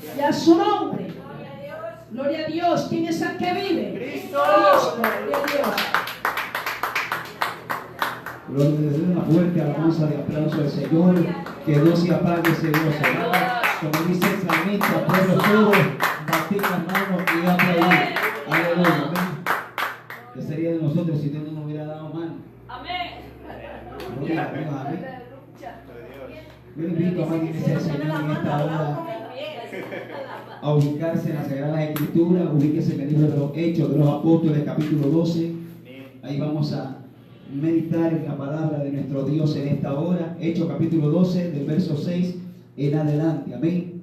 Y a su nombre. Gloria a Dios. ¿Quién es el que vive? Cristo. Gloria a Dios. Gloria a Dios. Una fuerte alabanza de aplauso al Señor. Que no se apague ese gozo. Como dice el salmista, pueblo todo, batir las manos y aplaudir. Aleluya. Amén. ¿Qué sería de nosotros si Dios no nos hubiera dado mano? Amén. Gloria a Dios. Amén. Yo le invito a más iglesia del Señor en esta hora a ubicarse en las Sagradas Escrituras. Ubíquese en el libro de los Hechos de los Apóstoles, capítulo 12. Ahí vamos a meditar en la palabra de nuestro Dios en esta hora. Hechos capítulo 12, del verso 6 en adelante. Amén.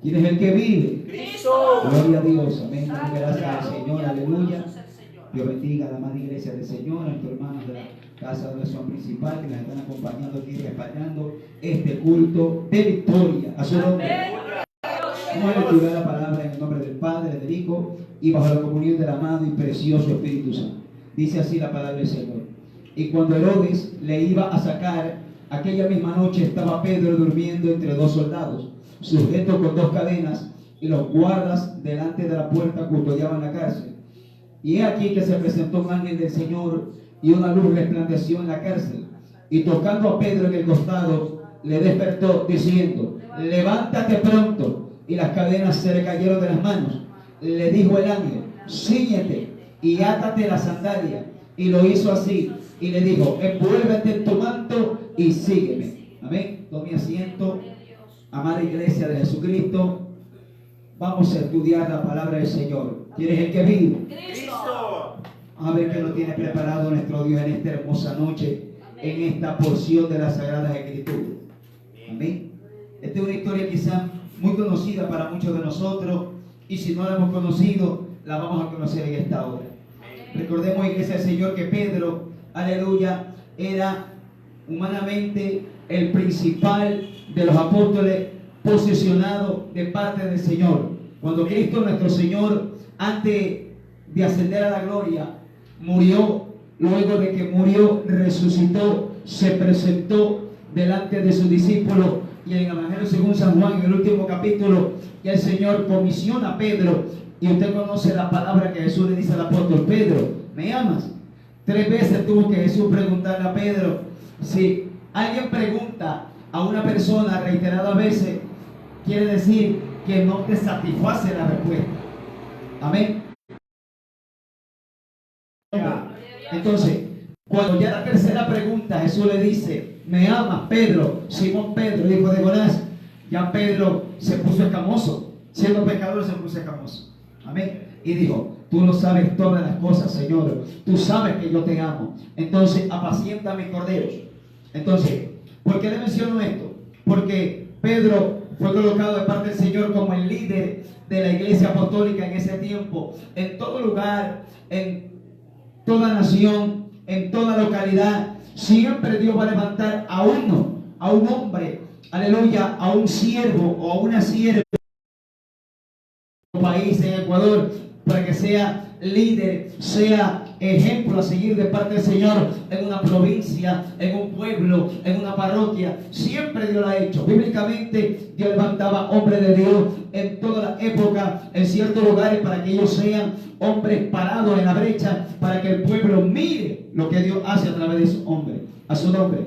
¿Quién es el que vive? Cristo. Gloria a Dios. Amén. Gracias al Señor. Aleluya. Dios bendiga a la amada iglesia del Señor, a nuestros hermanos de la casa de oración principal que nos están acompañando aquí, respaldando este culto de victoria. A su nombre. Vamos a lecturar la palabra en el nombre del Padre, del Hijo y bajo la comunión del amado y precioso Espíritu Santo. Dice así la palabra del Señor. Y cuando Herodes le iba a sacar, aquella misma noche estaba Pedro durmiendo entre dos soldados, sujeto con dos cadenas, y los guardas delante de la puerta custodiaban la cárcel. Y he aquí que se presentó un ángel del Señor, y una luz resplandeció en la cárcel. Y tocando a Pedro en el costado, le despertó, diciendo: levántate pronto. Y las cadenas se le cayeron de las manos. Le dijo el ángel: cíñete y átate la sandalia. Y lo hizo así. Y le dijo: envuélvete en tu manto y sígueme. Amén. Tome asiento, amada iglesia de Jesucristo. Vamos a estudiar la palabra del Señor. ¿Quién es el que vive? Cristo. A ver qué nos tiene preparado nuestro Dios en esta hermosa noche, en esta porción de las Sagradas Escrituras. Amén. Esta es una historia quizá muy conocida para muchos de nosotros, y si no la hemos conocido, la vamos a conocer en esta hora. Recordemos, iglesia del Señor, que Pedro, aleluya, era humanamente el principal de los apóstoles posicionado de parte del Señor. Cuando Cristo nuestro Señor, antes de ascender a la gloria, murió, luego de que murió, resucitó, se presentó delante de sus discípulos, y en el Evangelio según San Juan, en el último capítulo, que el Señor comisiona a Pedro, y usted conoce la palabra que Jesús le dice al apóstol: Pedro, ¿me amas? 3 veces tuvo que Jesús preguntarle a Pedro. Si alguien pregunta a una persona reiteradas veces, quiere decir que no te satisface la respuesta. Amén. Entonces, cuando ya la tercera pregunta, Jesús le dice: ¿me amas, Pedro? Simón Pedro, hijo de Jonás. Ya Pedro se puso escamoso. Siendo pecador se puso escamoso. Amén. Y dijo: tú lo sabes todas las cosas, Señor. Tú sabes que yo te amo. Entonces, apacienta mis corderos. Entonces, ¿por qué le menciono esto? Porque Pedro fue colocado de parte del Señor como el líder de la iglesia apostólica en ese tiempo. En todo lugar, en toda nación, en toda localidad, siempre Dios va a levantar a uno, a un hombre, aleluya, a un siervo o a una sierva en un país, en Ecuador, para que sea líder, sea ejemplo a seguir de parte del Señor en una provincia, en un pueblo, en una parroquia. Siempre Dios lo ha hecho. Bíblicamente Dios levantaba hombres de Dios en toda la época, en ciertos lugares, para que ellos sean hombres parados en la brecha, para que el pueblo mire lo que Dios hace a través de esos hombres, a su nombre.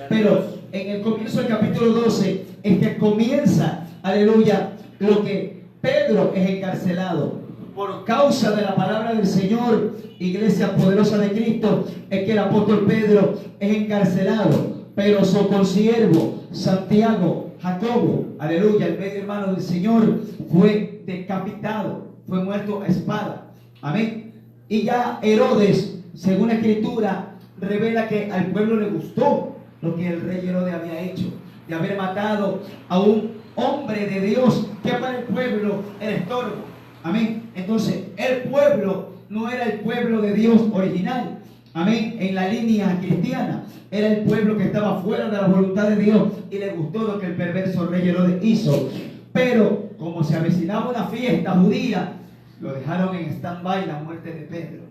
Pero en el comienzo del capítulo 12 es que comienza, aleluya, lo que Pedro es encarcelado. Por causa de la palabra del Señor, iglesia poderosa de Cristo, es que el apóstol Pedro es encarcelado. Pero su consiervo, Santiago, Jacobo, aleluya, el medio hermano del Señor, fue decapitado, fue muerto a espada. Amén. Y ya Herodes, según la escritura, revela que al pueblo le gustó lo que el rey Herodes había hecho, de haber matado a un hombre de Dios que para el pueblo era estorbo. Amén. Entonces, el pueblo no era el pueblo de Dios original. Amén. En la línea cristiana, era el pueblo que estaba fuera de la voluntad de Dios, y le gustó lo que el perverso rey Herodes hizo. Pero, como se avecinaba una fiesta judía, lo dejaron en stand-by la muerte de Pedro.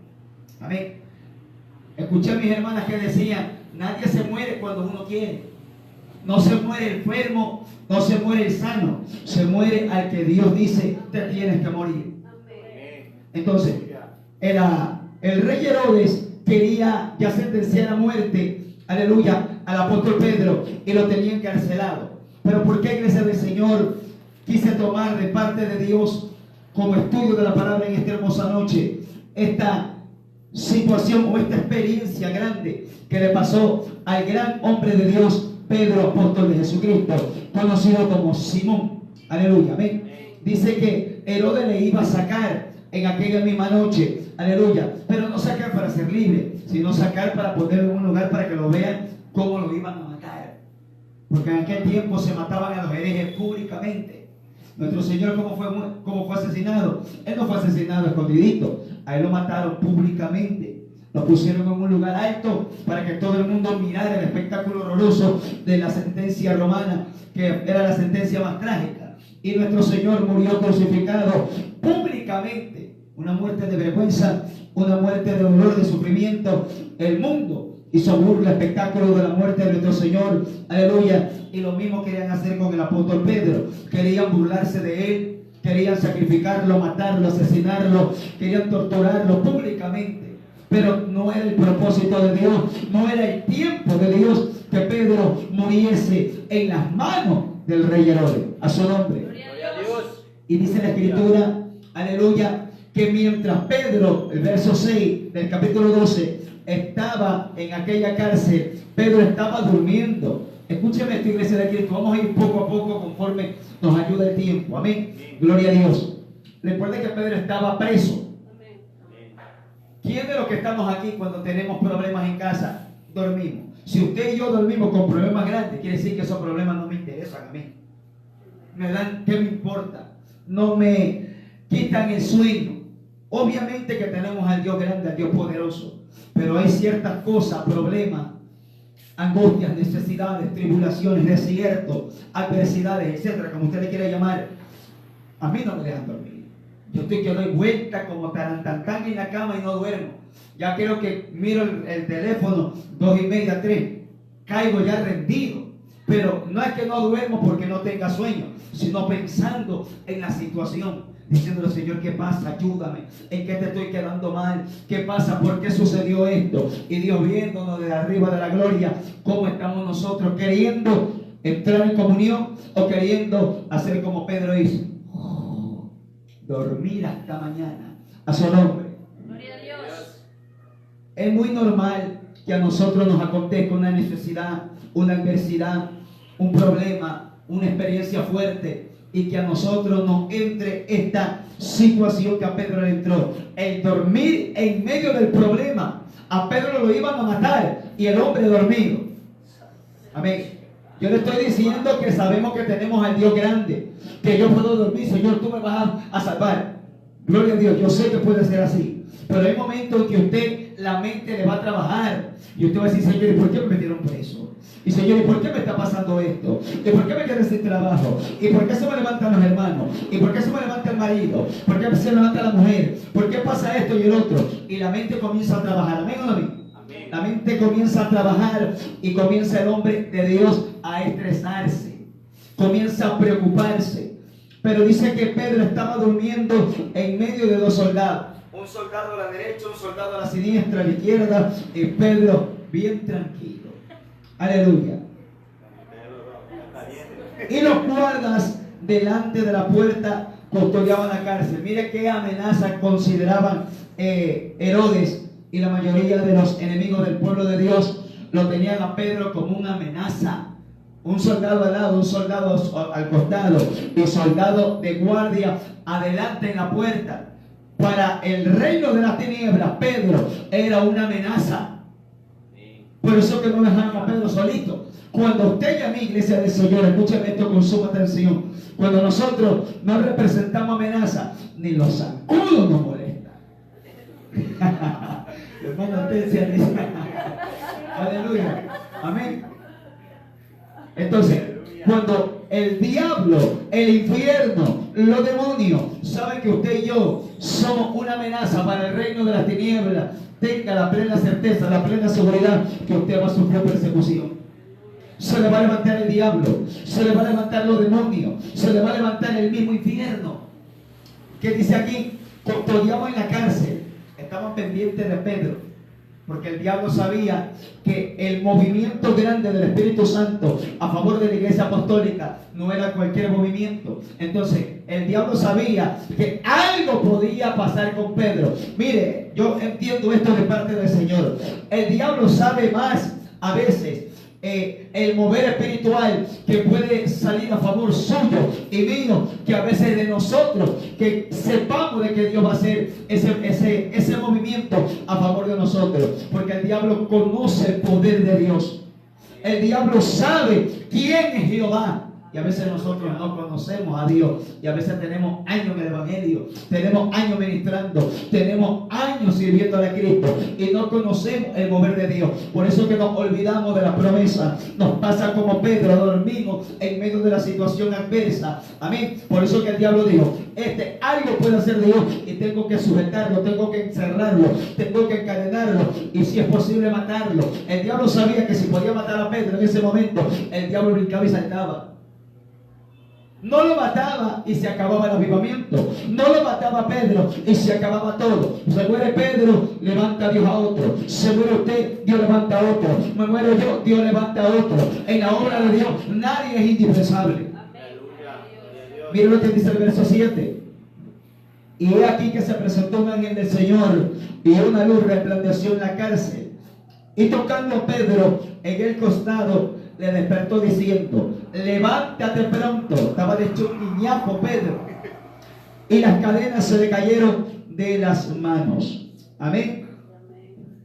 Amén. Escuché a mis hermanas que decían: nadie se muere cuando uno quiere. No se muere el enfermo, no se muere el sano, se muere al que Dios dice te tienes que morir. Entonces, el rey Herodes quería ya sentenciar a muerte, aleluya, al apóstol Pedro y lo tenía encarcelado. Pero ¿por qué, iglesia del Señor, quise tomar de parte de Dios como estudio de la palabra en esta hermosa noche esta situación o esta experiencia grande que le pasó al gran hombre de Dios, Pedro, apóstol de Jesucristo, conocido como Simón? Aleluya, amén. Dice que Herodes le iba a sacar en aquella misma noche, aleluya, pero no sacar para ser libre, sino sacar para ponerlo en un lugar para que lo vean cómo lo iban a matar. Porque en aquel tiempo se mataban a los herejes públicamente. Nuestro Señor, ¿cómo fue asesinado? Él no fue asesinado escondidito, a él lo mataron públicamente. Lo pusieron en un lugar alto para que todo el mundo mirara el espectáculo horroroso de la sentencia romana, que era la sentencia más trágica. Y nuestro Señor murió crucificado públicamente. Una muerte de vergüenza, una muerte de dolor, de sufrimiento. El mundo hizo burla, espectáculo de la muerte de nuestro Señor. Aleluya. Y lo mismo querían hacer con el apóstol Pedro. Querían burlarse de él, querían sacrificarlo, matarlo, asesinarlo, querían torturarlo públicamente. Pero no era el propósito de Dios, no era el tiempo de Dios que Pedro muriese en las manos del rey Herodes. A su nombre. Y dice la Escritura, aleluya, que mientras Pedro, el verso 6 del capítulo 12, estaba en aquella cárcel, Pedro estaba durmiendo. Escúcheme esto, iglesia de Cristo, vamos a ir poco a poco conforme nos ayuda el tiempo. Amén. Gloria a Dios. Recuerde que Pedro estaba preso. ¿Quién de los que estamos aquí cuando tenemos problemas en casa dormimos? Si usted y yo dormimos con problemas grandes, quiere decir que esos problemas no me interesan a mí. ¿Qué me importa? No me quitan el sueño. Obviamente que tenemos al Dios grande, al Dios poderoso, pero hay ciertas cosas, problemas, angustias, necesidades, tribulaciones, desiertos, adversidades, etcétera, como usted le quiera llamar. A mí no me dejan dormir. Yo estoy que doy vuelta como tarantantán en la cama y no duermo. Ya creo que miro el teléfono 2:30, 3, caigo ya rendido. Pero no es que no duermo porque no tenga sueño, sino pensando en la situación, diciéndole: Señor, ¿qué pasa? Ayúdame. ¿En qué te estoy quedando mal? ¿Qué pasa? ¿Por qué sucedió esto? Y Dios, viéndonos desde arriba de la gloria, cómo estamos nosotros queriendo entrar en comunión o queriendo hacer como Pedro hizo, dormir hasta mañana. A su nombre. Gloria a Dios. Es muy normal que a nosotros nos acontezca una necesidad, una adversidad, un problema, una experiencia fuerte, y que a nosotros nos entre esta situación que a Pedro le entró, el dormir en medio del problema. A Pedro lo iban a matar y el hombre dormido. Amén. Yo le estoy diciendo que sabemos que tenemos al Dios grande, que yo puedo dormir. Señor, tú me vas a salvar. Gloria a Dios, yo sé que puede ser así, pero hay momentos en que usted, la mente le va a trabajar y usted va a decir: Señor, ¿y por qué me metieron preso? Y Señor, ¿y por qué me está pasando esto? ¿Y por qué me quedé sin trabajo? ¿Y por qué se me levantan los hermanos? ¿Y por qué se me levanta el marido? ¿Por qué se levanta la mujer? ¿Por qué pasa esto y el otro? Y la mente comienza a trabajar. ¿Amén o no amén? La mente comienza a trabajar y comienza el hombre de Dios a estresarse, comienza a preocuparse. Pero dice que Pedro estaba durmiendo en medio de dos soldados, un soldado a la derecha, un soldado a la siniestra, a la izquierda, y Pedro bien tranquilo. Aleluya. Y los guardas delante de la puerta custodiaban la cárcel. Mire qué amenaza consideraban Herodes y la mayoría de los enemigos del pueblo de Dios. Lo tenían a Pedro como una amenaza. Un soldado al lado, un soldado al costado y soldado de guardia adelante en la puerta. Para el reino de las tinieblas, Pedro era una amenaza. Por eso que no dejaron a Pedro solito. Cuando usted y a mí, iglesia del Señor, escúcheme esto con suma atención. Cuando nosotros no representamos amenaza, ni los zancudos nos molestan. Hermano, usted se dice. Aleluya. Amén. Entonces, cuando el diablo, el infierno, los demonios saben que usted y yo somos una amenaza para el reino de las tinieblas, tenga la plena certeza, la plena seguridad que usted va a sufrir persecución. se le va a levantar el diablo, se le va a levantar los demonios, se le va a levantar el mismo infierno. ¿Qué dice aquí? Custodiamos en la cárcel. Estaban pendientes de Pedro, porque el diablo sabía que el movimiento grande del Espíritu Santo a favor de la iglesia apostólica no era cualquier movimiento. Entonces el diablo sabía que algo podía pasar con Pedro. Mire, yo entiendo esto de parte del Señor. El diablo sabe más a veces el mover espiritual que puede salir a favor suyo y mío, que a veces de nosotros, que sepamos de que Dios va a hacer ese movimiento a favor de nosotros, porque el diablo conoce el poder de Dios. El diablo sabe quién es Jehová. Y a veces nosotros no conocemos a Dios. Y a veces tenemos años en el Evangelio, tenemos años ministrando, tenemos años sirviendo a Cristo y no conocemos el mover de Dios. Por eso que nos olvidamos de la promesa. Nos pasa como Pedro, dormimos en medio de la situación adversa. Amén. Por eso que el diablo dijo, algo puede hacer Dios y tengo que sujetarlo, tengo que encerrarlo, tengo que encadenarlo y si es posible matarlo. El diablo sabía que si podía matar a Pedro en ese momento, el diablo brincaba y saltaba. No lo mataba y se acababa el avivamiento. No lo mataba a Pedro y se acababa todo. Se muere Pedro, levanta a Dios a otro. Se muere usted, Dios levanta a otro. Me muero yo, Dios levanta a otro. En la obra de Dios nadie es indispensable. Mira lo que dice el verso 7. Y he aquí que se presentó un ángel del Señor y una luz resplandeció en la cárcel. Y tocando a Pedro en el costado, le despertó diciendo, levántate pronto. Estaba de hecho un niñapo Pedro. Y las cadenas se le cayeron de las manos. Amén.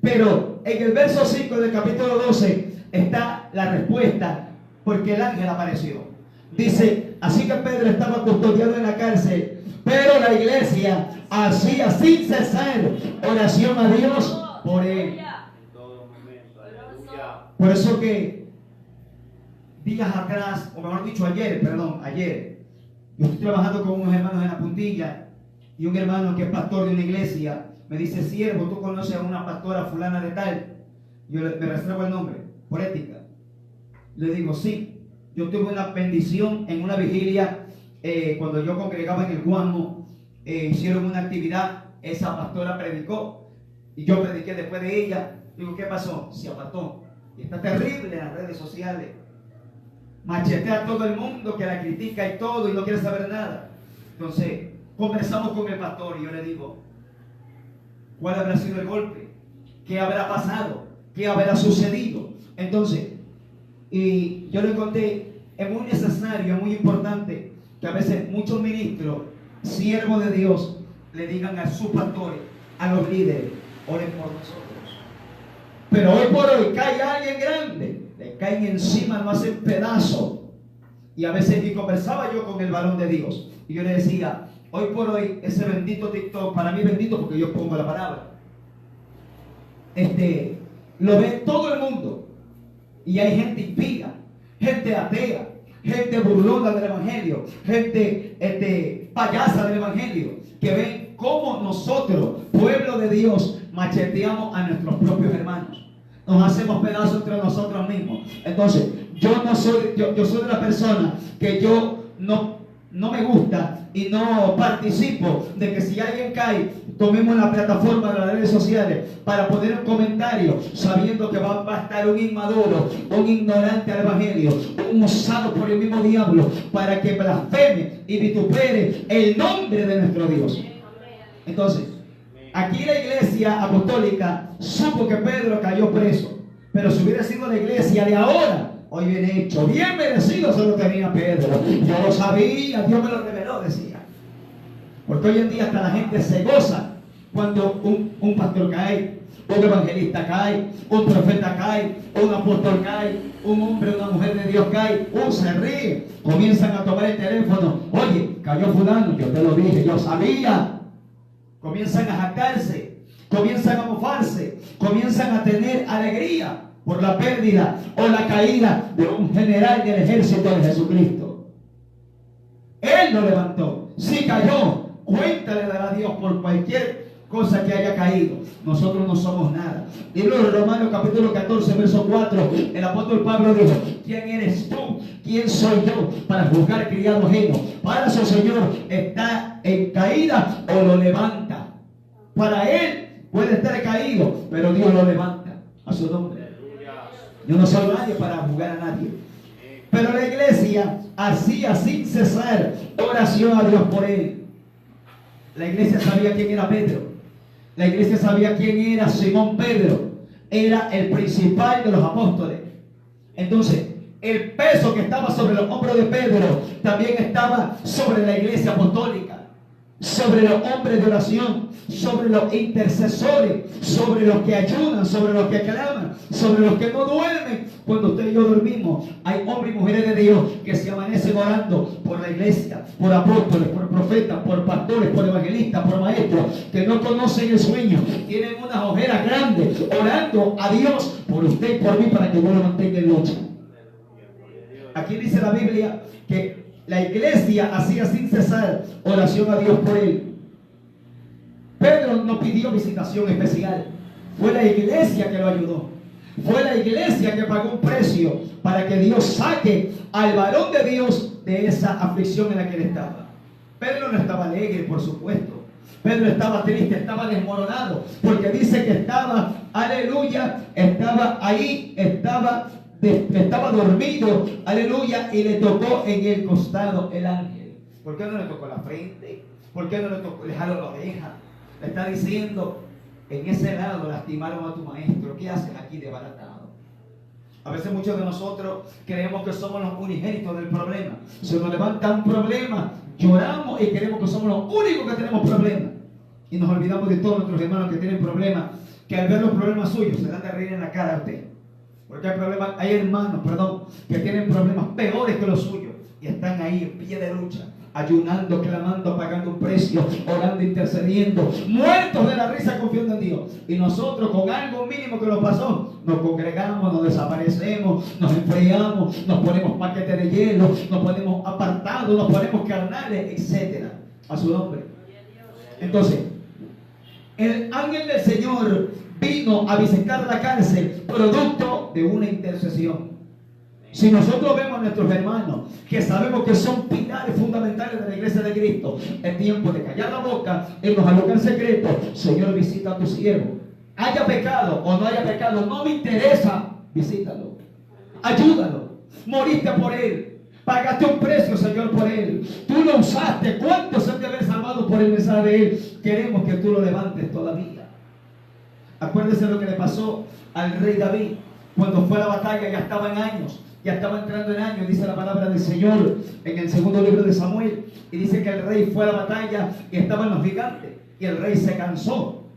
Pero en el verso 5 del capítulo 12 está la respuesta, porque el ángel apareció. Dice, así que Pedro estaba custodiado en la cárcel, pero la iglesia hacía sin cesar oración a Dios por él. Por eso que días atrás, o mejor dicho ayer, yo estoy trabajando con unos hermanos en la Puntilla y un hermano que es pastor de una iglesia me dice, siervo, ¿tú conoces a una pastora fulana de tal? Yo me reservo el nombre, por ética. Le digo, sí, yo tuve una bendición en una vigilia cuando yo congregaba en el Guamo, hicieron una actividad, esa pastora predicó y yo prediqué después de ella. Digo, ¿qué pasó? Se apartó y está terrible en las redes sociales. Machetea a todo el mundo que la critica y todo y no quiere saber nada. Entonces conversamos con el pastor y yo le digo, ¿cuál habrá sido el golpe? ¿Qué habrá pasado? ¿Qué habrá sucedido? Entonces, y yo le conté, es muy necesario, es muy importante que a veces muchos ministros, siervos de Dios, le digan a sus pastores, a los líderes, oren por nosotros. Pero hoy por hoy cae alguien grande, le caen encima, lo hacen pedazos. Y a veces, y conversaba yo con el varón de Dios, y yo le decía, hoy por hoy, ese bendito TikTok, para mí bendito porque yo pongo la palabra, lo ve todo el mundo. Y hay gente impía, gente atea, gente burlona del evangelio, gente payasa del evangelio, que ven cómo nosotros, pueblo de Dios, macheteamos a nuestros propios hermanos. Nos hacemos pedazos entre nosotros mismos. Entonces, yo soy de la persona que yo no me gusta y no participo de que si alguien cae, tomemos la plataforma de las redes sociales para poner un comentario sabiendo que va a estar un inmaduro, un ignorante al evangelio, un usado por el mismo diablo para que blasfeme y vitupere el nombre de nuestro Dios. Entonces, aquí la iglesia apostólica supo que Pedro cayó preso, pero si hubiera sido la iglesia de ahora, hoy bien hecho, bien merecido se lo tenía Pedro. Yo lo sabía, Dios me lo reveló, decía. Porque hoy en día hasta la gente se goza cuando un pastor cae, un evangelista cae, un profeta cae, un apóstol cae, un hombre, una mujer de Dios cae, se ríe, comienzan a tomar el teléfono, oye, cayó fulano, yo te lo dije, yo sabía. Comienzan a jactarse, comienzan a mofarse, comienzan a tener alegría por la pérdida o la caída de un general del ejército de Jesucristo. Él lo levantó. Si cayó, cuenta le dará a Dios por cualquier cosa que haya caído. Nosotros no somos nada. Libro de Romanos capítulo 14, verso 4. El apóstol Pablo dijo: ¿quién eres tú? ¿Quién soy yo para juzgar criado ajeno? Para su Señor está en caída o lo levanta. Para él puede estar caído, pero Dios lo levanta. A su nombre. Yo no soy nadie para juzgar a nadie. Pero la iglesia hacía sin cesar oración a Dios por él. La iglesia sabía quién era Pedro. La iglesia sabía quién era Simón Pedro. Era el principal de los apóstoles. Entonces, el peso que estaba sobre los hombros de Pedro también estaba sobre la iglesia apostólica, sobre los hombres de oración, sobre los intercesores, sobre los que ayudan, sobre los que claman, sobre los que no duermen. Cuando usted y yo dormimos, hay hombres y mujeres de Dios que se amanecen orando por la iglesia, por apóstoles, por profetas, por pastores, por evangelistas, por maestros, que no conocen el sueño, tienen unas ojeras grandes, orando a Dios por usted y por mí para que Dios lo mantenga en lucha. Aquí dice la Biblia que la iglesia hacía sin cesar oración a Dios por él. Pedro no pidió visitación especial. Fue la iglesia que lo ayudó. Fue la iglesia que pagó un precio para que Dios saque al varón de Dios de esa aflicción en la que él estaba. Pedro no estaba alegre, por supuesto. Pedro estaba triste, estaba desmoronado, porque dice que estaba, aleluya, estaba ahí, estaba dormido, aleluya, y le tocó en el costado el ángel. ¿Por qué no le tocó la frente? ¿Por qué no le tocó, le jaló la oreja? Le está diciendo: en ese lado lastimaron a tu maestro, ¿qué haces aquí desbaratado? A veces muchos de nosotros creemos que somos los unigénitos del problema. Se nos levanta un problema, lloramos y creemos que somos los únicos que tenemos problemas. Y nos olvidamos de todos nuestros hermanos que tienen problemas, que al ver los problemas suyos se dan de reír en la cara a usted. Porque hay hermanos, que tienen problemas peores que los suyos y están ahí en pie de lucha, ayunando, clamando, pagando un precio, orando, intercediendo, muertos de la risa, confiando en Dios. Y nosotros, con algo mínimo que nos pasó, nos congregamos, nos desaparecemos, nos enfriamos, nos ponemos paquetes de hielo, nos ponemos apartados, nos ponemos carnales, etc. A su nombre. Entonces, el ángel del Señor vino a visitar la cárcel producto de una intercesión. Si nosotros vemos a nuestros hermanos que sabemos que son pilares fundamentales de la iglesia de Cristo, es tiempo de callar la boca, irnos al lugar secreto. Señor, visita a tu siervo. Haya pecado o no haya pecado, no me interesa, visítalo, ayúdalo. Moriste por él, pagaste un precio, Señor, por él. Tú lo usaste. ¿Cuántos se han de haber salvado por el mensaje de él? Queremos que tú lo levantes todavía. Acuérdese lo que le pasó al rey David cuando fue a la batalla. Ya estaba en años, ya estaba entrando en años, dice la palabra del Señor en el segundo libro de Samuel, y dice que el rey fue a la batalla y estaban los gigantes, y el rey se cansó,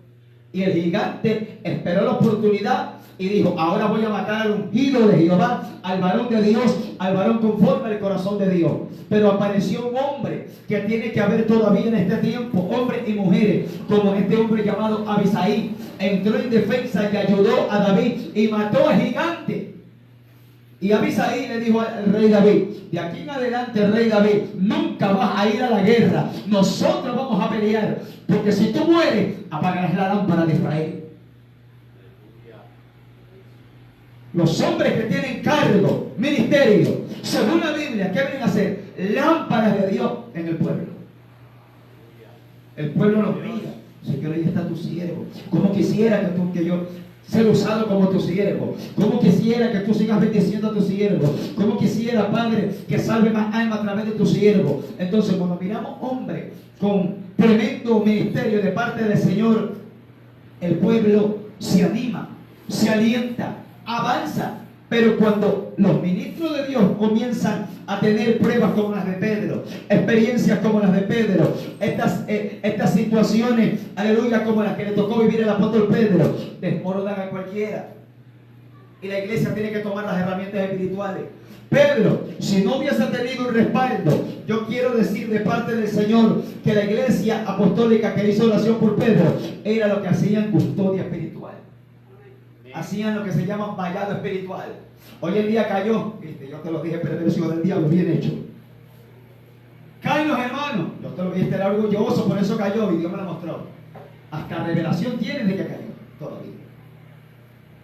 y el gigante esperó la oportunidad y dijo: ahora voy a matar al ungido de Jehová, al varón de Dios, al varón conforme al corazón de Dios. Pero apareció un hombre que tiene que haber todavía en este tiempo, hombres y mujeres, como este hombre llamado Abisai. Entró en defensa y ayudó a David y mató al gigante. Y Abisai le dijo al rey David: de aquí en adelante, rey David, nunca vas a ir a la guerra. Nosotros vamos a pelear, porque si tú mueres, apagarás la lámpara de Israel. Los hombres que tienen cargo, ministerio, según la Biblia, ¿qué vienen a hacer? Lámparas de Dios en el pueblo. El pueblo los mira: Señor, ahí está tu siervo. ¿Cómo quisiera que yo ser usado como tu siervo? ¿Cómo quisiera que tú sigas bendiciendo a tu siervo? ¿Cómo quisiera, Padre, que salve más almas a través de tu siervo? Entonces, cuando miramos hombres con tremendo ministerio de parte del Señor, el pueblo se anima, se alienta, avanza. Pero cuando los ministros de Dios comienzan a tener pruebas como las de Pedro, experiencias como las de Pedro, estas situaciones, aleluya, como las que le tocó vivir el apóstol Pedro, desmoronan a cualquiera. Y la iglesia tiene que tomar las herramientas espirituales. Pedro, si no hubiese tenido un respaldo, yo quiero decir de parte del Señor que la iglesia apostólica que hizo oración por Pedro era lo que hacían custodia espiritual. Hacían lo que se llama vallado espiritual. Hoy en día cayó, ¿viste? Yo te lo dije, perverso del diablo, bien hecho. Caen los hermanos, yo te lo dije, era orgulloso, por eso cayó y Dios me lo mostró. hasta revelación tienen de que cayó todavía.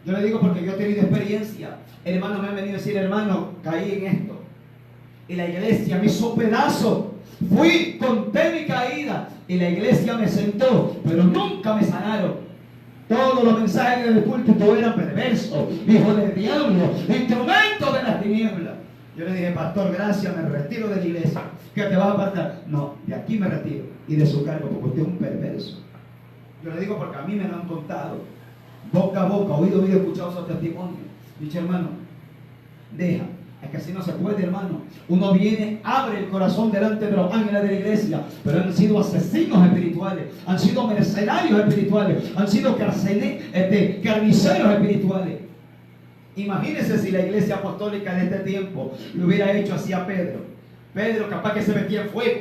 Yo le digo porque yo he tenido experiencia. Hermanos me han venido a decir, hermano, caí en esto. Y la iglesia me hizo pedazo. Fui, conté mi caída. Y la iglesia me sentó, pero nunca me sanaron. Todos los mensajes del púlpito eran perversos, hijos del diablo, instrumentos de las tinieblas. Yo le dije, pastor, gracias, me retiro de la iglesia. ¿Qué te vas a apartar? No, de aquí me retiro. Y de su cargo, porque usted es un perverso. Yo le digo porque a mí me lo han contado. Boca a boca, oído, escuchado esos testimonios. Dicho, hermano, deja. Es que así no se puede, hermano. Uno viene, abre el corazón delante de los ángeles de la iglesia, pero han sido asesinos espirituales, han sido mercenarios espirituales, han sido carniceros espirituales. Imagínense si la iglesia apostólica de este tiempo le hubiera hecho así a Pedro. Pedro capaz que se metía en fuego.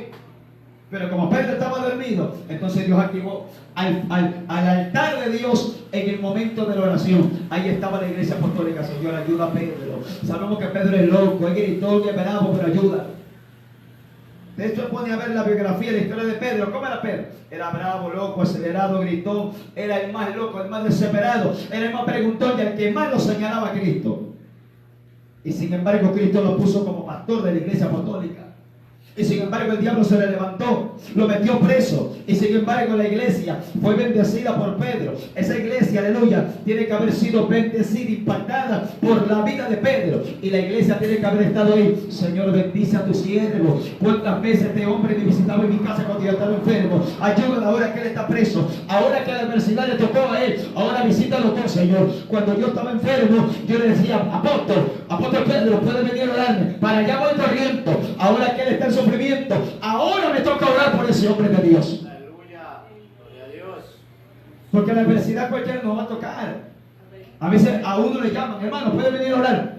Pero como Pedro estaba dormido, entonces Dios activó al altar de Dios en el momento de la oración. Ahí estaba la iglesia apostólica. Señor, ayuda a Pedro. Sabemos que Pedro es loco, él gritó, que es bravo, pero ayuda. De hecho, pone a ver la biografía, la historia de Pedro. ¿Cómo era Pedro? Era bravo, loco, acelerado, gritó. Era el más loco, el más desesperado. Era el más preguntón y el que más lo señalaba a Cristo. Y sin embargo, Cristo lo puso como pastor de la iglesia apostólica. Y sin embargo el diablo se le levantó, lo metió preso. Y sin embargo la iglesia fue bendecida por Pedro. Esa iglesia, aleluya, tiene que haber sido bendecida, impactada por la vida de Pedro. Y la iglesia tiene que haber estado ahí. Señor, bendice a tu siervo. ¿Cuántas veces este hombre me visitaba en mi casa cuando yo estaba enfermo? Ayúdalo ahora que él está preso. Ahora que la adversidad le tocó a él. Ahora visítalo tú, Señor. Cuando yo estaba enfermo, yo le decía, apóstol Pedro, puede venir a orarme. Para allá voy corriendo. Ahora que él está en sufrimiento, ahora me toca orar por ese hombre de Dios. Aleluya, gloria a Dios. Porque la adversidad cualquiera nos va a tocar. A veces a uno le llaman, hermano, puede venir a orar.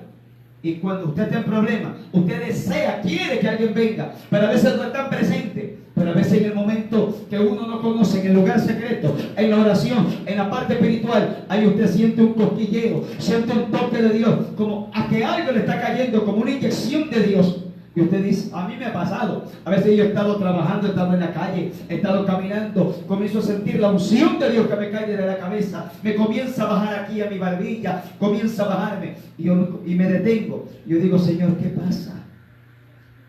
Y cuando usted está en problema, usted desea, quiere que alguien venga, pero a veces no están presentes. Pero a veces en el momento que uno no conoce, en el lugar secreto, en la oración, en la parte espiritual, ahí usted siente un cosquilleo, siente un toque de Dios, como a que algo le está cayendo, como una inyección de Dios. Y usted dice, a mí me ha pasado. A veces yo he estado trabajando, he estado en la calle, he estado caminando, comienzo a sentir la unción de Dios que me cae de la cabeza, me comienza a bajar aquí a mi barbilla, comienza a bajarme, y me detengo. Yo digo, Señor, ¿qué pasa?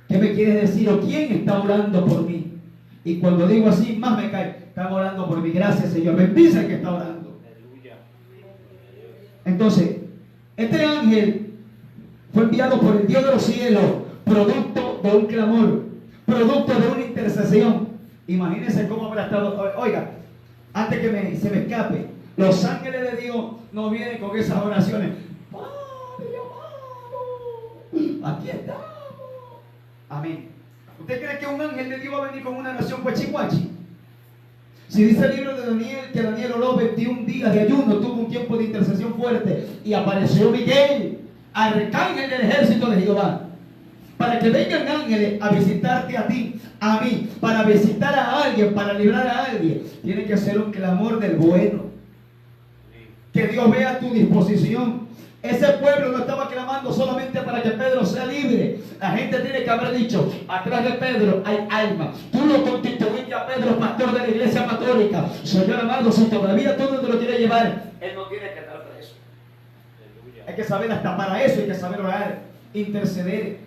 ¿Qué me quieres decir? ¿O quién está orando por mí? Y cuando digo así, más me cae. Están orando por mí. Gracias, Señor. Bendice al que está orando. Entonces, este ángel fue enviado por el Dios de los cielos, producto de un clamor, producto de una intercesión. Imagínense cómo habrá estado. Oiga, antes que se me escape, los ángeles de Dios no vienen con esas oraciones. Padre amado, aquí estamos. Amén. ¿Usted cree que un ángel de Dios va a venir con una oración guachihuachi? Si dice el libro de Daniel que Daniel oró 21 días de ayuno, tuvo un tiempo de intercesión fuerte y apareció Miguel, arcángel del ejército de Jehová, para que vengan ángeles a visitarte a ti, a mí, para visitar a alguien, para librar a alguien. Tiene que ser un clamor del bueno. Que Dios vea tu disposición. Ese pueblo no estaba clamando solamente para que Pedro sea libre. La gente tiene que haber dicho, atrás de Pedro hay alma. Tú lo constituiste a Pedro pastor de la iglesia católica. Señor amado, si todavía tú no te lo quieres llevar, él no tiene que estar preso. Hay que saber hasta para eso, hay que saber orar, interceder.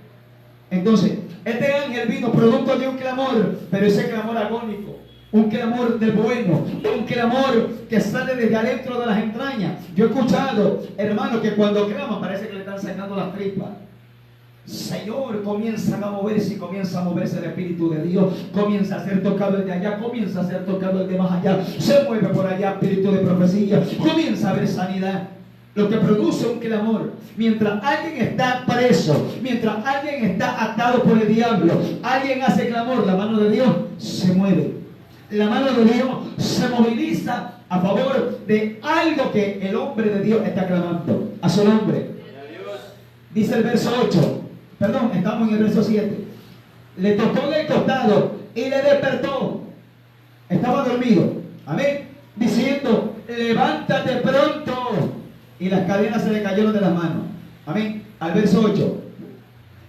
Entonces, este ángel vino producto de un clamor, pero ese clamor agónico, un clamor del bueno, un clamor que sale desde adentro de las entrañas. Yo he escuchado, hermanos, que cuando claman parece que le están sacando las tripas. Señor, comienzan a moverse y comienza a moverse el Espíritu de Dios. Comienza a ser tocado el de allá, comienza a ser tocado el de más allá. Se mueve por allá espíritu de profecía, comienza a haber sanidad. Lo que produce un clamor. Mientras alguien está preso, mientras alguien está atado por el diablo, alguien hace clamor, la mano de Dios se mueve. La mano de Dios se moviliza a favor de algo que el hombre de Dios está clamando a su nombre. Dice el verso 8, perdón, estamos en el verso 7. Le tocó en el costado y le despertó. Estaba dormido, amén, diciendo, levántate pronto. Y las cadenas se le cayeron de las manos, amén. Al verso 8,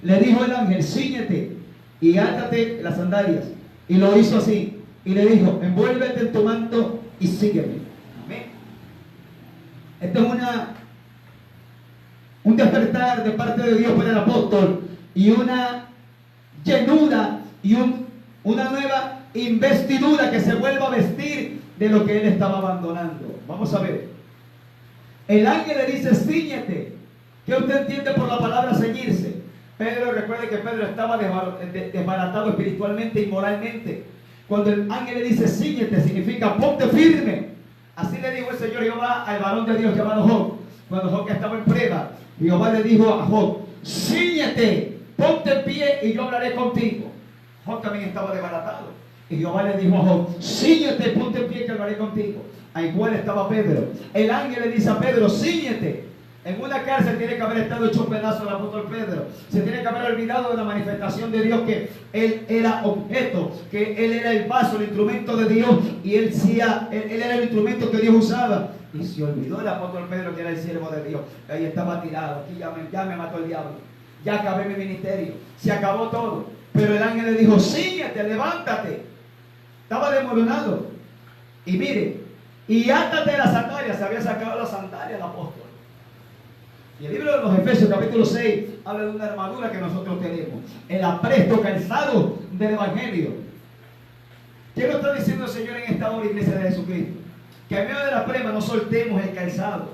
le dijo el ángel, cíñete y átate las sandalias. Y lo hizo así. Y le dijo, envuélvete en tu manto y sígueme. Amén. Esto es un despertar de parte de Dios para el apóstol y una llenura y una nueva investidura que se vuelva a vestir de lo que él estaba abandonando. Vamos a ver. El ángel le dice, cíñete. ¿Qué usted entiende por la palabra ceñirse? Pedro, recuerde que Pedro estaba desbaratado espiritualmente y moralmente. Cuando el ángel le dice, cíñete, significa ponte firme. Así le dijo el Señor Jehová al varón de Dios llamado Job. Cuando Job estaba en prueba, Jehová le dijo a Job, cíñete, ponte en pie y yo hablaré contigo. Job también estaba desbaratado. Y Jehová le dijo a Job, cíñete, ponte en pie que hablaré contigo. A igual estaba Pedro. El ángel le dice a Pedro, cíñete. En una cárcel tiene que haber estado hecho un pedazo el apóstol Pedro. Se tiene que haber olvidado de la manifestación de Dios, que él era objeto, que él era el vaso, el instrumento de Dios, y él era el instrumento que Dios usaba. Y se olvidó el apóstol Pedro que era el siervo de Dios. Ahí estaba tirado. Aquí ya me mató el diablo. Ya acabé mi ministerio. Se acabó todo. Pero el ángel le dijo, cíñete, levántate. Estaba desmoronado. Y mire, y átate las sandalias. Se había sacado las sandalias el apóstol. Y el libro de los Efesios, capítulo 6, habla de una armadura que nosotros tenemos. El apresto calzado del Evangelio. ¿Qué nos está diciendo el Señor en esta hora, iglesia de Jesucristo? Que en medio de la prueba no soltemos el calzado.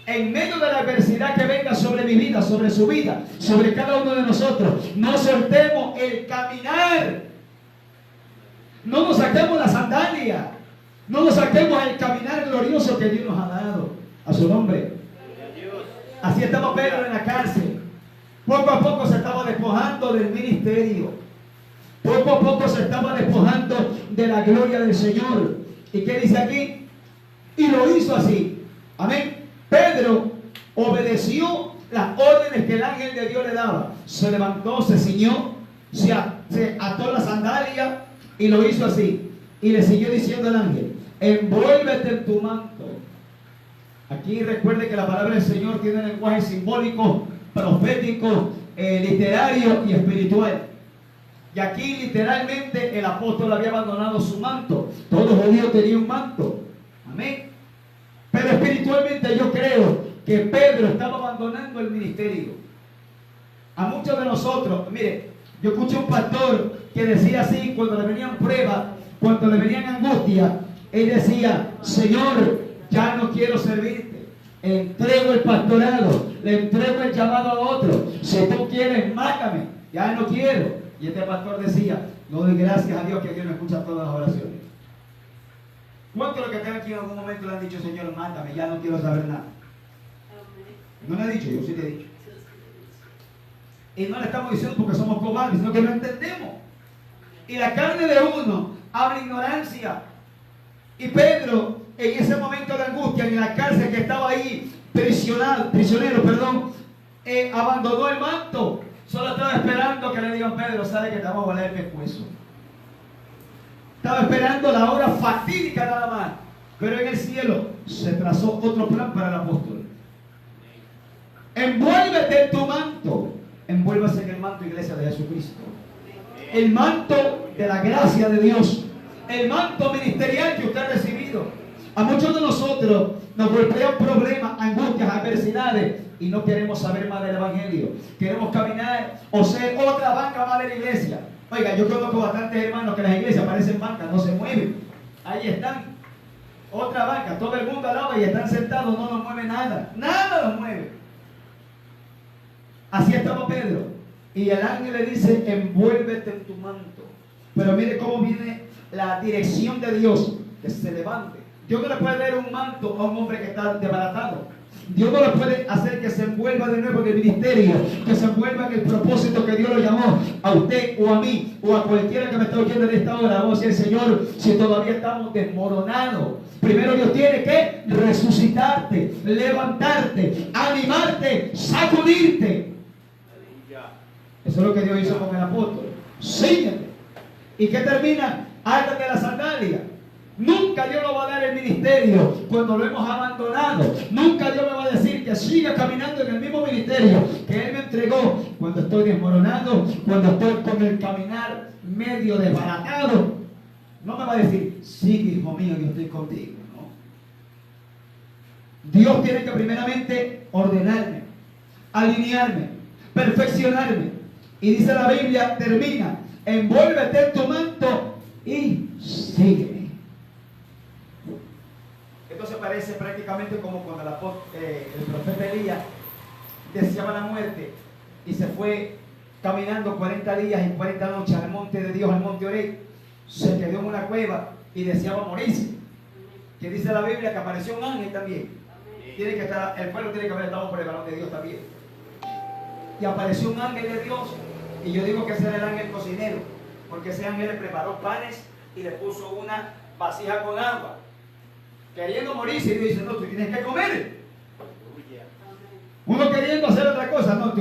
En medio de la adversidad que venga sobre mi vida, sobre su vida, sobre cada uno de nosotros, no soltemos el caminar. No nos saquemos la sandalia. No nos saquemos el caminar glorioso que Dios nos ha dado. A su nombre. Así estaba Pedro en la cárcel. Poco a poco se estaba despojando del ministerio. Poco a poco se estaba despojando de la gloria del Señor. ¿Y qué dice aquí? Y lo hizo así. Amén. Pedro obedeció las órdenes que el ángel de Dios le daba. Se levantó, se ciñó, se ató la sandalia y lo hizo así. Y le siguió diciendo al ángel, envuélvete en tu manto. Aquí recuerde que la palabra del Señor tiene un lenguaje simbólico, profético, literario y espiritual. Y aquí literalmente el apóstol había abandonado su manto. Todo judío tenía un manto. Amén. Pero espiritualmente yo creo que Pedro estaba abandonando el ministerio. A muchos de nosotros, mire, yo escuché un pastor que decía así cuando le venían pruebas, cuando le venían angustia, él decía, Señor, ya no quiero servirte, entrego el pastorado, le entrego el llamado a otro, si tú quieres mátame, ya no quiero. Y este pastor decía, no doy gracias a Dios que Dios me escucha todas las oraciones. ¿Cuántos de los que están aquí en algún momento le han dicho, Señor, mátame, ya no quiero saber nada? No le he dicho, yo sí le he dicho. Y no le estamos diciendo porque somos cobardes, sino que lo entendemos. Y la carne de uno habla ignorancia. Y Pedro, en ese momento de angustia, en la cárcel que estaba ahí, prisionero, abandonó el manto. Solo estaba esperando que le digan, Pedro, sale que te vamos a valer el pescuezo. Estaba esperando la hora fatídica nada más. Pero en el cielo se trazó otro plan para el apóstol. Envuélvete en tu manto. Envuélvase en el manto, iglesia de Jesucristo. El manto de la gracia de Dios. El manto ministerial que usted ha recibido. A muchos de nosotros nos golpean problemas, angustias, adversidades y no queremos saber más del Evangelio. Queremos caminar o ser otra banca más de la iglesia. Oiga, yo conozco bastantes hermanos que las iglesias parecen bancas, no se mueven. Ahí están. Otra banca, todo el mundo alaba y están sentados, no nos mueve nada. Nada nos mueve. Así estaba Pedro. Y el ángel le dice, envuélvete en tu manto. Pero mire cómo viene la dirección de Dios, que se levante. Dios no le puede dar un manto a un hombre que está desbaratado. Dios no le puede hacer que se envuelva de nuevo en el ministerio, que se envuelva en el propósito que Dios lo llamó a usted o a mí o a cualquiera que me está oyendo en esta hora. Vamos a decir, Señor, si todavía estamos desmoronados, primero Dios tiene que resucitarte, levantarte, animarte, sacudirte. Eso es lo que Dios hizo con el apóstol. Síguete. ¿Y qué termina? Átate la sandalia. Nunca Dios nos va a dar el ministerio cuando lo hemos abandonado. Nunca Dios me va a decir que siga caminando en el mismo ministerio que Él me entregó cuando estoy desmoronado, cuando estoy con el caminar medio desbaratado. No me va a decir, sigue, hijo mío, yo estoy contigo. No. Dios tiene que primeramente ordenarme, alinearme, perfeccionarme. Y dice la Biblia, termina, envuélvete en tu manto y sígueme. Esto se parece prácticamente como cuando el profeta Elías deseaba la muerte y se fue caminando 40 días y 40 noches al monte de Dios, al monte Oreb. Se quedó en una cueva y deseaba morirse. Que dice la Biblia que apareció un ángel también. Tiene que estar, el pueblo tiene que haber estado por el varón de Dios también. Y apareció un ángel de Dios, y yo digo que ese era el ángel cocinero, porque ese ángel le preparó panes y le puso una vasija con agua, queriendo morirse. Y Dios dice, no, tú tienes que comer. Uno queriendo hacer otra cosa, no,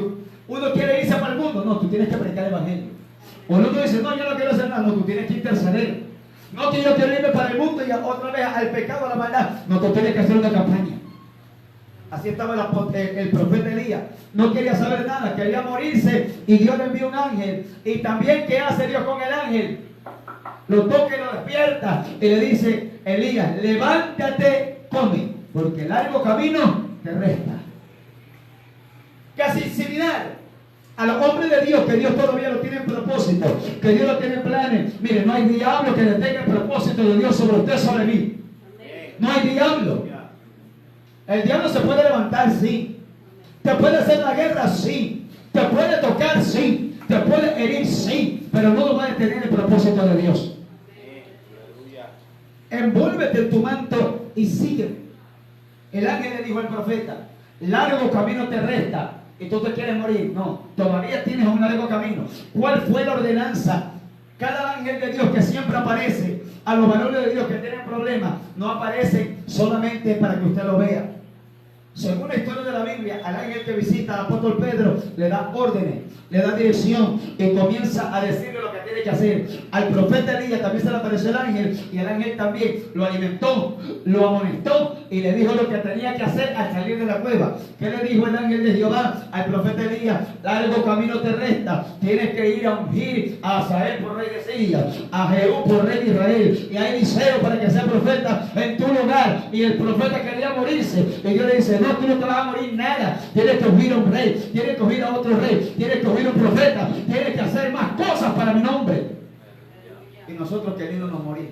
uno quiere irse para el mundo, no, tú tienes que predicar el evangelio. O uno dice, no, yo no quiero hacer nada, no, tú tienes que interceder. No, que yo quiero irme para el mundo y otra vez al pecado, a la maldad, no, tú tienes que hacer una campaña. Así estaba el profeta Elías. No quería saber nada, quería morirse, y Dios le envió un ángel. Y también, ¿qué hace Dios con el ángel? Lo toca y lo despierta y le dice, Elías, levántate, come, porque el largo camino te resta. Casi similar a los hombres de Dios, que Dios todavía lo tiene en propósito, que Dios lo tiene en planes. Mire, no hay diablo que detenga el propósito de Dios sobre usted, sobre mí. No hay diablo. El diablo se puede levantar, sí. Te puede hacer la guerra, sí. Te puede tocar, sí. Te puede herir, sí. Pero no lo va a detener el propósito de Dios. Envuélvete en tu manto y sígueme. El ángel le dijo al profeta, largo camino te resta y tú te quieres morir. No, todavía tienes un largo camino. ¿Cuál fue la ordenanza? Cada ángel de Dios que siempre aparece a los varones de Dios que tienen problemas, no aparece solamente para que usted lo vea. Según la historia de la Biblia, al ángel que visita al apóstol Pedro le da órdenes, le da dirección y comienza a decirle lo que tiene que hacer. Al profeta Elías también se le apareció el ángel, y el ángel también lo alimentó, lo amonestó y le dijo lo que tenía que hacer al salir de la cueva. ¿Qué le dijo el ángel de Jehová al profeta Elías? Largo camino te resta, tienes que ir a ungir a Asael por rey de Siria, a Jehú por rey de Israel, y a Eliseo para que sea profeta en tu lugar. Y el profeta quería morirse, y Dios le dice, no, tú no te vas a morir nada, tienes que ungir a un rey, tienes que ungir a otro rey, tienes que ungir a un profeta, tienes que hacer más cosas para mi nombre. Y nosotros queriéndonos morir.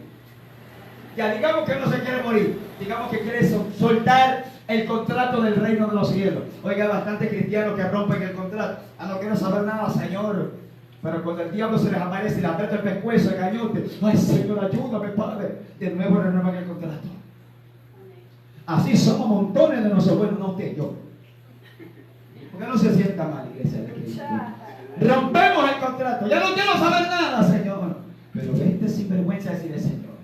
Ya digamos que no se quiere morir, digamos que quiere soltar el contrato del reino de los cielos. Oiga, bastantes cristianos que rompen el contrato. No quiero saber nada, Señor. Pero cuando el diablo se les aparece y les aprieta el pescuezo, el cañote, ay, Señor, ayúdame, Padre, de nuevo renuevan el contrato. Así somos montones de nosotros. Bueno, no usted, yo. Porque no se sienta mal, iglesia de Cristo. Rompemos el contrato. Ya no quiero saber nada, Señor. Pero vete sin vergüenza a decirle, Señor,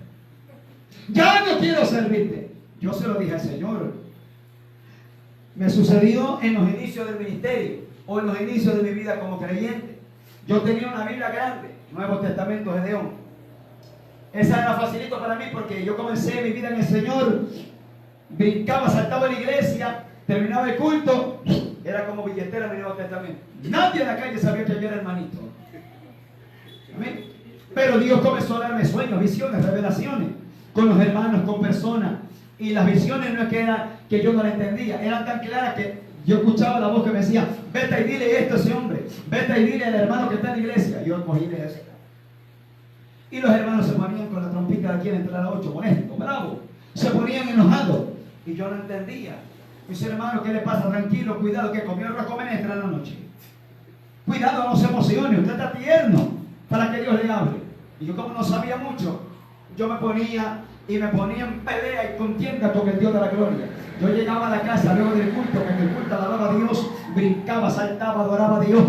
ya no quiero servirte. Yo se lo dije al Señor. Me sucedió en los inicios del ministerio, o en los inicios de mi vida como creyente. Yo tenía una Biblia grande, Nuevo Testamento Gedeón. Esa era facilito para mí porque yo comencé mi vida en el Señor. Brincaba, saltaba en la iglesia, terminaba el culto, era como billetera en el Nuevo Testamento. Nadie en la calle sabía que yo era hermanito. ¿Amén? Pero Dios comenzó a darme sueños, visiones, revelaciones, con los hermanos, con personas. Y las visiones no es que era que yo no las entendía, eran tan claras que yo escuchaba la voz que me decía, vete y dile esto a ese hombre, vete y dile al hermano que está en la iglesia. Yo cogí de eso. Y los hermanos se ponían con la trompita de aquí en entrar a 8, molesto, bravo. Se ponían enojados. Y yo no entendía. Mis hermanos, ¿qué le pasa? Tranquilo, cuidado, que comió arroz con menestra en la noche. Cuidado, no se emocione, usted está tierno para que Dios le hable. Y yo, como no sabía mucho, yo me ponía en pelea y contienda con el Dios de la gloria. Yo llegaba a la casa luego del culto, que en el culto alababa a Dios, brincaba, saltaba, adoraba a Dios.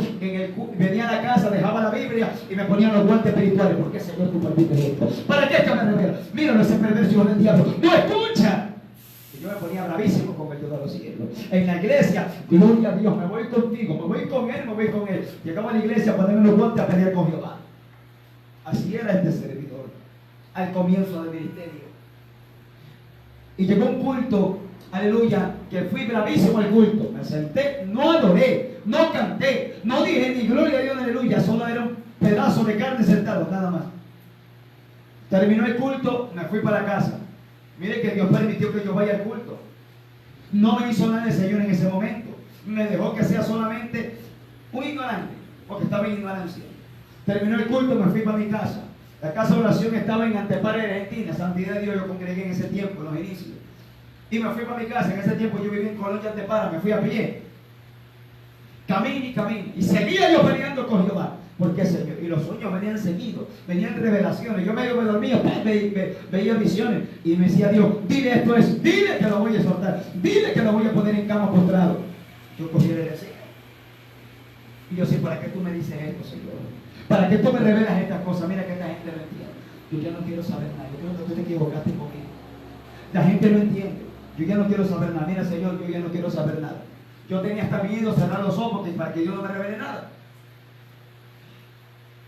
Venía a la casa, dejaba la Biblia y me ponía los guantes espirituales. ¿Por qué, Señor, tú permites esto? ¿Para qué es que me revela? Míralo, ese perverso hijo del diablo. ¡No escucha! Y yo me ponía bravísimo con el Dios de los cielos. En la iglesia, gloria a Dios, me voy contigo, me voy con él, me voy con él. Llegaba a la iglesia a ponerme los guantes a pelear con Jehová. Así era este servidor al comienzo del ministerio. Y llegó un culto, aleluya, que fui bravísimo al culto. Me senté, no adoré, no canté, no dije ni gloria a Dios, aleluya. Solo era un pedazo de carne sentado, nada más. Terminó el culto, me fui para la casa. Mire que Dios permitió que yo vaya al culto. No me hizo nada el Señor en ese momento. Me dejó que sea solamente un ignorante, porque estaba en ignorancia. Terminó el culto, me fui para mi casa. La casa de oración estaba en Antepara, Argentina. Santidad de Dios, yo congregué en ese tiempo, en los inicios. Y me fui para mi casa. En ese tiempo yo vivía en Colonia, Antepara. Me fui a pie. Camino y camino. Y seguía yo peleando con Jehová. ¿Por qué, Señor? Y los sueños venían seguidos, venían revelaciones. Yo medio me dormía, veía visiones. Y me decía Dios, dile esto es, dile que lo voy a soltar, dile que lo voy a poner en cama postrado. Yo cogí el deseo. Y yo sé, ¿para qué tú me dices esto, Señor? ¿Para qué tú me revelas estas cosas? Mira que esta gente no entiende. Yo ya no quiero saber nada. Yo creo que tú te equivocaste conmigo. La gente no entiende. Yo ya no quiero saber nada. Mira, Señor, yo ya no quiero saber nada. Yo tenía hasta miedo cerrar los ojos para que Dios no me revele nada.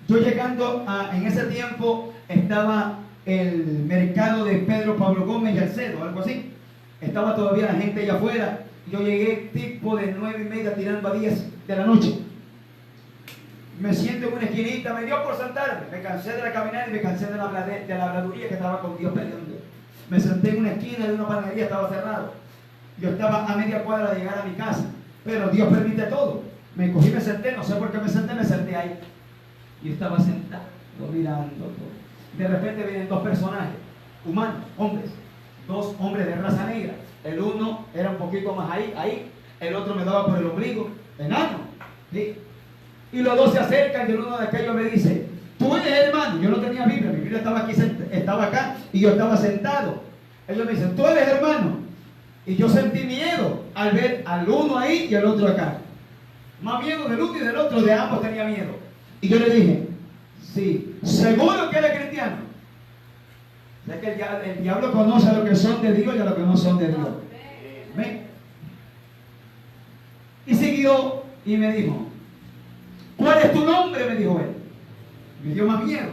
Yo llegando en ese tiempo estaba el mercado de Pedro Pablo Gómez y Alcedo, algo así. Estaba todavía la gente allá afuera. Yo llegué tipo de 9:30 tirando a 10 de la noche. Me siento en una esquinita, me dio por sentarme. Me cansé de la caminata y me cansé de la habladuría que estaba con Dios peleando. Me senté en una esquina de una panadería, estaba cerrado. Yo estaba a media cuadra de llegar a mi casa. Pero Dios permite todo. Me cogí, me senté, no sé por qué me senté ahí. Y estaba sentado, mirando todo. De repente vienen dos personajes, humanos, hombres. Dos hombres de raza negra. El uno era un poquito más ahí. El otro me daba por el ombligo, enano. ¿Sí? Y los dos se acercan y el uno de aquellos me dice, tú eres hermano. Yo no tenía Biblia, mi Biblia estaba aquí, estaba acá y yo estaba sentado. Ellos me dicen, tú eres hermano. Y yo sentí miedo al ver al uno ahí y al otro acá. Más miedo del uno y del otro, de ambos tenía miedo. Y yo le dije, sí, ¿seguro que eres cristiano? O sea que el diablo conoce a los que son de Dios y a los que no son de Dios. ¿Ven? Y siguió y me dijo, ¿cuál es tu nombre? Me dijo él. Me dio más miedo.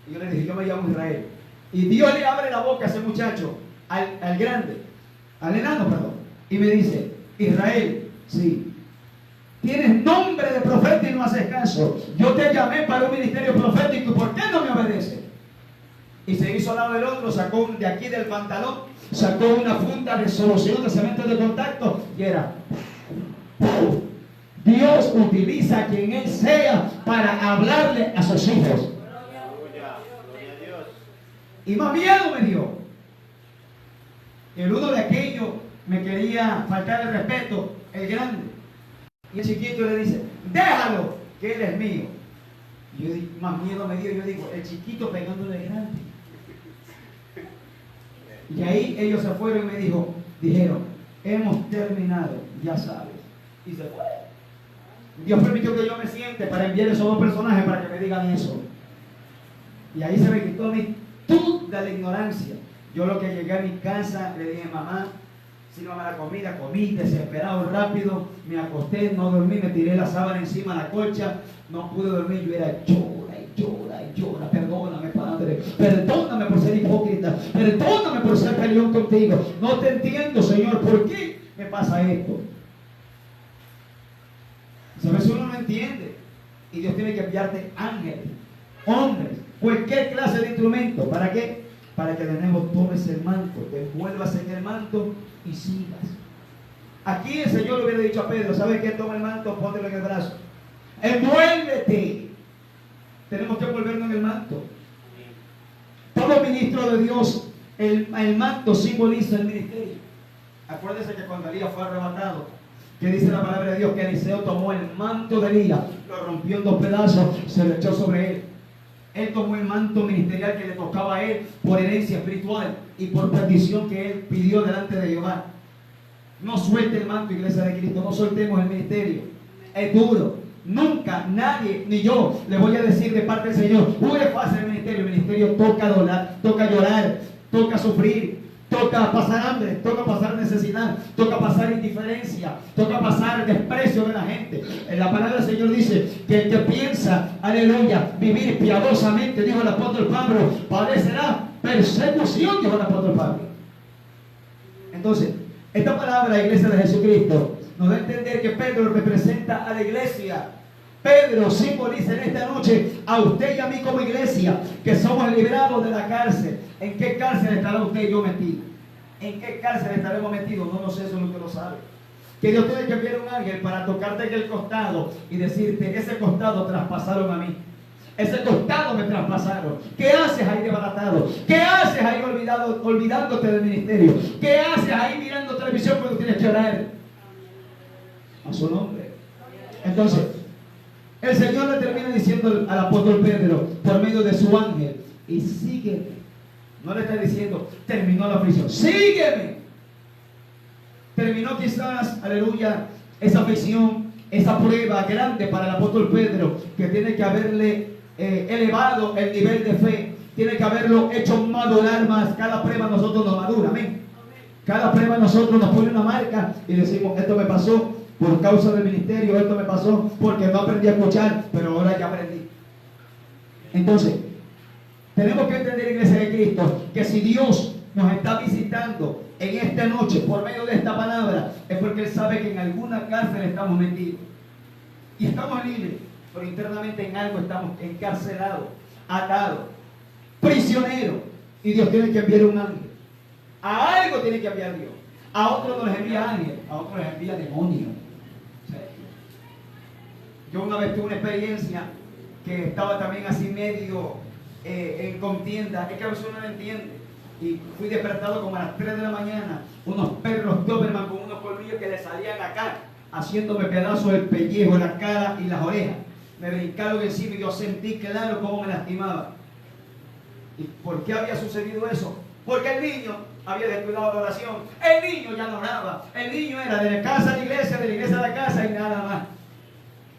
Y yo le dije, yo me llamo Israel. Y Dios le abre la boca a ese muchacho, al grande, al enano, perdón. Y me dice, Israel, sí. Tienes nombre de profeta y no haces caso. Yo te llamé para un ministerio profético y ¿por qué no me obedeces? Y se hizo al lado del otro, sacó de aquí del pantalón, sacó una funda de solución de cemento de contacto y era: Dios utiliza a quien Él sea para hablarle a sus hijos. Gloria a Dios. Y más miedo me dio. El uno de aquellos me quería faltar el respeto, el grande. Y el chiquito le dice, déjalo, que él es mío. Y yo, más miedo me dio, yo digo, el chiquito pegándole al grande. Y ahí ellos se fueron y me dijeron, hemos terminado, ya sabes. Y se fue. Dios permitió que yo me siente para enviar esos dos personajes para que me digan eso. Y ahí se me quitó mi toda la ignorancia. Yo lo que llegué a mi casa, le dije, mamá, sírvame la comida, comí, desesperado, rápido, me acosté, no dormí, me tiré la sábana encima de la colcha, no pude dormir, yo era llora, perdóname, Padre, perdóname por ser hipócrita, perdóname por ser peleón contigo, no te entiendo, Señor, ¿por qué me pasa esto? ¿Sabes? Uno no entiende, y Dios tiene que enviarte ángeles, hombres, cualquier clase de instrumento, ¿para qué? Para que de nuevo tomes el manto, te envuelvas en el manto y sigas. Aquí el Señor le hubiera dicho a Pedro, ¿sabes qué? Toma el manto, póntelo en el brazo. Envuélvete. Tenemos que envolvernos en el manto. Todo ministro de Dios, el manto simboliza el ministerio. Acuérdese que cuando Elías fue arrebatado, que dice la palabra de Dios, que Eliseo tomó el manto de Elías, lo rompió en dos pedazos, se lo echó sobre él. Él tomó el manto ministerial que le tocaba a él por herencia espiritual y por petición que él pidió delante de Jehová. No suelte el manto, iglesia de Cristo, no soltemos el ministerio. Es duro. Nunca, nadie, ni yo, le voy a decir de parte del Señor, uy, es fácil el ministerio. El ministerio toca llorar, toca sufrir, toca pasar hambre, toca pasar necesidad, toca pasar indiferencia, toca pasar desprecio de la gente. En la palabra del Señor dice que el que piensa, aleluya, vivir piadosamente, dijo el apóstol Pablo, padecerá persecución, dijo el apóstol Pablo. Entonces, esta palabra, la iglesia de Jesucristo, nos da a entender que Pedro representa a la iglesia. Pedro simboliza en esta noche a usted y a mí como iglesia, que somos liberados de la cárcel. ¿En qué cárcel estará usted y yo metido? ¿En qué cárcel estaremos metidos? No lo sé, eso es lo que lo sabe. Que Dios tiene que enviar un ángel para tocarte en el costado y decirte, ese costado traspasaron a mí. Ese costado me traspasaron. ¿Qué haces ahí desbaratado? ¿Qué haces ahí olvidándote del ministerio? ¿Qué haces ahí mirando televisión cuando tienes que orar? A su nombre. Entonces, el Señor le termina diciendo al apóstol Pedro por medio de su ángel, y sígueme. No le está diciendo, terminó la aflicción, sígueme. Terminó quizás, aleluya, esa aflicción, esa prueba grande para el apóstol Pedro, que tiene que haberle elevado el nivel de fe, tiene que haberlo hecho madurar más. Cada prueba a nosotros nos madura, amén. Cada prueba a nosotros nos pone una marca y decimos, esto me pasó por causa del ministerio, esto me pasó porque no aprendí a escuchar, pero ahora ya aprendí. Entonces, tenemos que entender, iglesia de Cristo, que si Dios nos está visitando en esta noche por medio de esta palabra, es porque Él sabe que en alguna cárcel estamos metidos y estamos libres, pero internamente en algo estamos encarcelados, atados, prisioneros, y Dios tiene que enviar un ángel. A algo tiene que enviar Dios. A otros no les envía ángel, a otros les envía demonio. Yo una vez tuve una experiencia que estaba también así medio en contienda. Es que a veces uno no entiende. Y fui despertado como a las 3 de la mañana. Unos perros Doberman con unos colmillos que le salían acá, haciéndome pedazos del pellejo, la cara y las orejas. Me brincaron encima y yo sentí claro cómo me lastimaba. ¿Y por qué había sucedido eso? Porque el niño había descuidado la oración. El niño ya no oraba. El niño era de la casa a la iglesia, de la iglesia a la casa y nada más.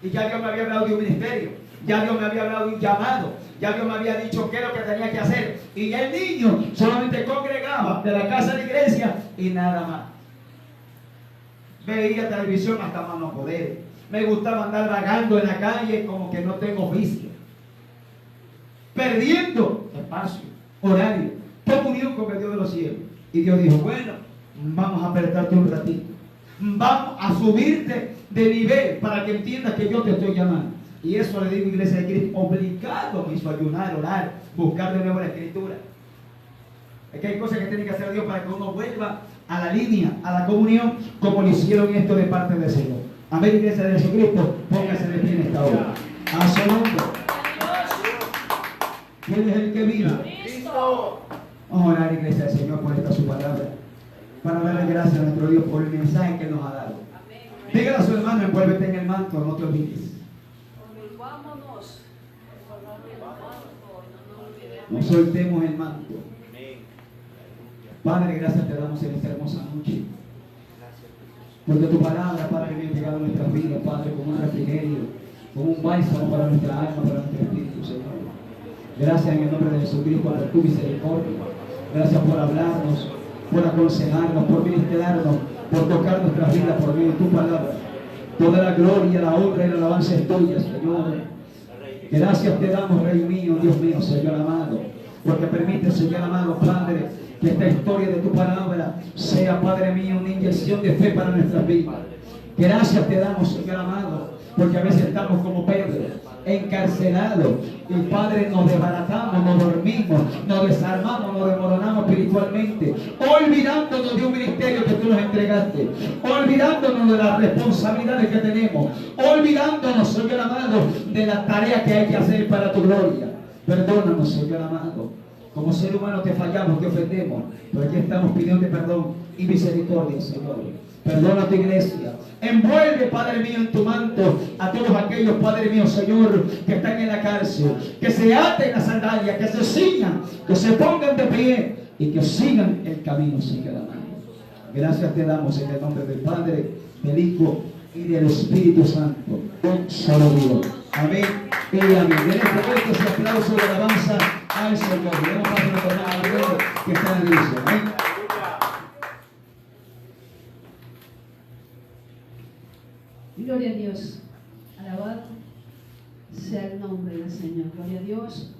Y ya Dios me había hablado de un ministerio. Ya Dios me había hablado de un llamado. Ya Dios me había dicho qué es lo que tenía que hacer. Y el niño solamente congregaba de la casa a la iglesia y nada más. Veía televisión hasta más no poder. Me gustaba andar vagando en la calle como que no tengo oficio. Perdiendo espacio, horario, comunión con el Dios de los cielos. Y Dios dijo, bueno, vamos a apretarte un ratito. Vamos a subirte de nivel para que entiendas que yo te estoy llamando. Y eso le digo, iglesia de Cristo, obligado me hizo ayunar, orar, buscar de nuevo la escritura. Es que hay cosas que tiene que hacer Dios para que uno vuelva a la línea, a la comunión, como lo hicieron esto de parte del Señor. Amén, iglesia de Jesucristo, póngase de pie en esta hora. A su nombre. ¿Quién es el que vive? Cristo. Vamos a orar, iglesia del Señor, por esta su palabra, para darle gracias a nuestro Dios por el mensaje que nos ha dado. Dígale a su hermano, envuélvete en el manto, no te olvides. No soltemos el manto. Padre, gracias te damos en esta hermosa noche. Porque tu palabra, Padre, me ha llegado a nuestras vidas, Padre, como un refrigerio, como un bálsamo para nuestra alma, para nuestro espíritu, Señor. Gracias en el nombre de Jesucristo por tu misericordia. Gracias por hablarnos, por aconsejarnos, por ministrarnos, por tocar nuestras vidas por medio de tu palabra. Toda la gloria, la honra y la alabanza es tuya, Señor. Gracias te damos, Rey mío, Dios mío, Señor amado, porque permite, Señor amado, Padre, que esta historia de tu palabra sea, Padre mío, una inyección de fe para nuestras vidas. Gracias te damos, Señor amado, porque a veces estamos como Pedro, encarcelados, y Padre, nos desbaratamos, nos dormimos, nos desarmamos, nos desmoronamos espiritualmente, olvidándonos de un ministerio que tú nos entregaste, olvidándonos de las responsabilidades que tenemos, olvidándonos, Señor amado, de la tarea que hay que hacer para tu gloria. Perdónanos, Señor amado. Como ser humano te fallamos, te ofendemos, pero aquí estamos pidiendo perdón y misericordia, Señor. Perdona a tu iglesia. Envuelve, Padre mío, en tu manto a todos aquellos, Padre mío, Señor, que están en la cárcel. Que se aten las sandalias, que se ciñan, que se pongan de pie y que sigan el camino, Señor amado. Gracias te damos en el nombre del Padre, del Hijo y del Espíritu Santo. Un solo Dios. Amén y amén. En este momento ese aplauso de alabanza al Señor. Demos paso a nuestro hermano que está en la iglesia. Amén. Gloria a Dios. Alabado sea el nombre del Señor. Gloria a Dios.